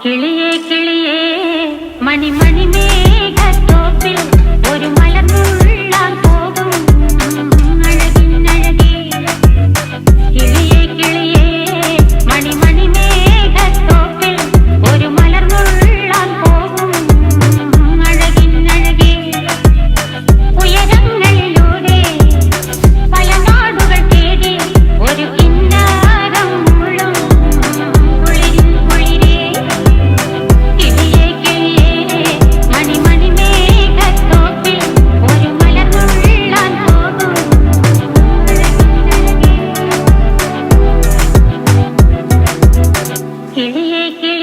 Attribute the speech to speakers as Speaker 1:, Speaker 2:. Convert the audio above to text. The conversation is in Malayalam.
Speaker 1: കിളിയേ കിളിയേ മണിമണി മേഘത്തോപ്പിൽ ഒരു മലർന്നുള്ളാൻ പോകും അഴകിനഴകേ. കിളിയേ കിളിയേ മണിമണി മേഘത്തോപ്പിൽ ഒരു മലർന്നുള്ളാൻ പോകും അഴകിനഴകേ. ഉയരങ്ങളിലൂടെ പല നാടുകൾ തേടി ഒരു കിന്നാരം മുള്ളും കുളിരിൻ കുളിരേ. കിളിയേ കിളിയേ മണിമണി മേഘത്തോപ്പിൽ ഒരു മലർന്നുള്ളാൻ പോകും അഴകിനഴകേ. കിളിയേ കിളിയേ